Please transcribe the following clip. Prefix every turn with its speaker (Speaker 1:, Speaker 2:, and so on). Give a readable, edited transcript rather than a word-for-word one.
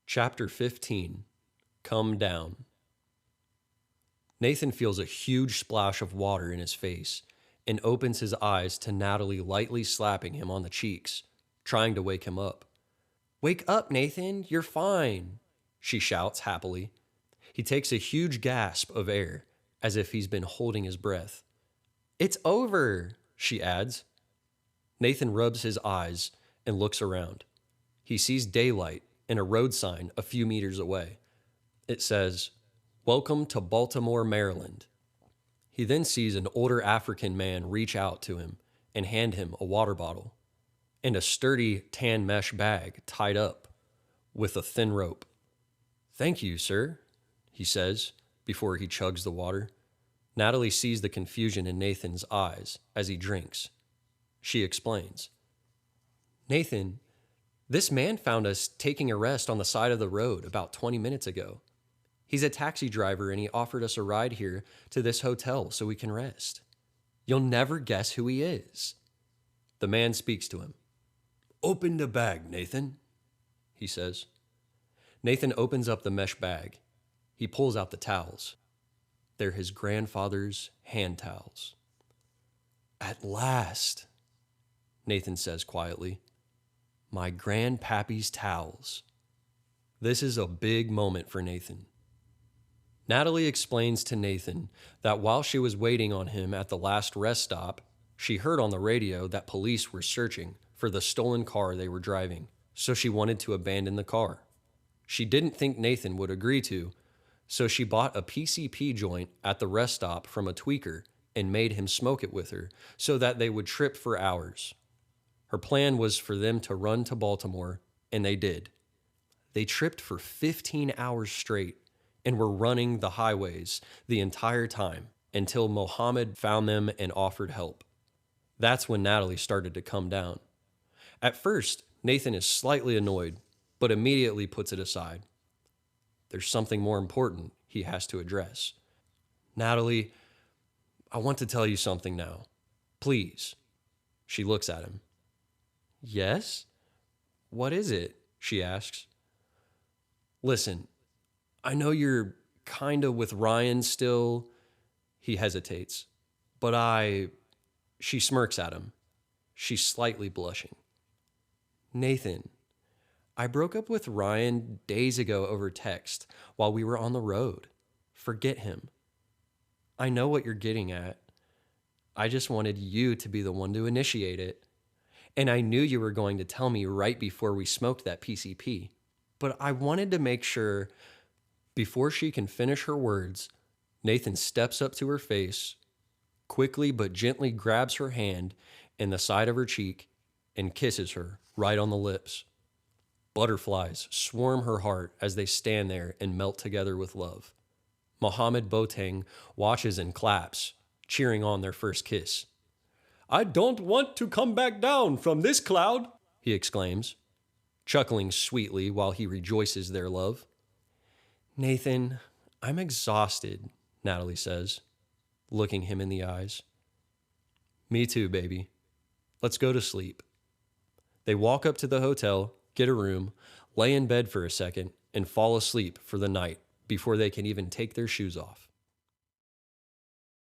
Speaker 1: Chapter 15. Come Down. Nathan feels a huge splash of water in his face and opens his eyes to Natalie lightly slapping him on the cheeks, trying to wake him up. "Wake up, Nathan, you're fine," she shouts happily. He takes a huge gasp of air, as if he's been holding his breath. "It's over," she adds. Nathan rubs his eyes and looks around. He sees daylight and a road sign a few meters away. It says, "Welcome to Baltimore, Maryland." He then sees an older African man reach out to him and hand him a water bottle and a sturdy tan mesh bag tied up with a thin rope. "Thank you, sir," he says before he chugs the water. Natalie sees the confusion in Nathan's eyes as he drinks. She explains, "Nathan, this man found us taking a rest on the side of the road about 20 minutes ago. He's a taxi driver and he offered us a ride here to this hotel so we can rest. You'll never guess who he is." The man speaks to him. "Open the bag, Nathan," he says. Nathan opens up the mesh bag. He pulls out the towels. They're his grandfather's hand towels. "At last," Nathan says quietly. "My grandpappy's towels." This is a big moment for Nathan. Natalie explains to Nathan that while she was waiting on him at the last rest stop, she heard on the radio that police were searching for the stolen car they were driving, so she wanted to abandon the car. She didn't think Nathan would agree to, so she bought a PCP joint at the rest stop from a tweaker and made him smoke it with her so that they would trip for hours. Her plan was for them to run to Baltimore, and they did. They tripped for 15 hours straight and were running the highways the entire time until Mohammed found them and offered help. That's when Natalie started to come down. At first, Nathan is slightly annoyed, but immediately puts it aside. There's something more important he has to address. "Natalie, I want to tell you something now. Please." She looks at him. "Yes? What is it?" she asks. "Listen, I know you're kinda with Ryan still." He hesitates. "But She smirks at him. She's slightly blushing. "Nathan, I broke up with Ryan days ago over text while we were on the road. Forget him. I know what you're getting at. I just wanted you to be the one to initiate it. And I knew you were going to tell me right before we smoked that PCP. But I wanted to make sure." Before she can finish her words, Nathan steps up to her face, quickly but gently grabs her hand and the side of her cheek and kisses her right on the lips. Butterflies swarm her heart as they stand there and melt together with love. Mohammed Boateng watches and claps, cheering on their first kiss. "I don't want to come back down from this cloud," he exclaims, chuckling sweetly while he rejoices their love. "Nathan, I'm exhausted," Natalie says, looking him in the eyes. "Me too, baby. Let's go to sleep." They walk up to the hotel, get a room, lay in bed for a second, and fall asleep for the night before they can even take their shoes off.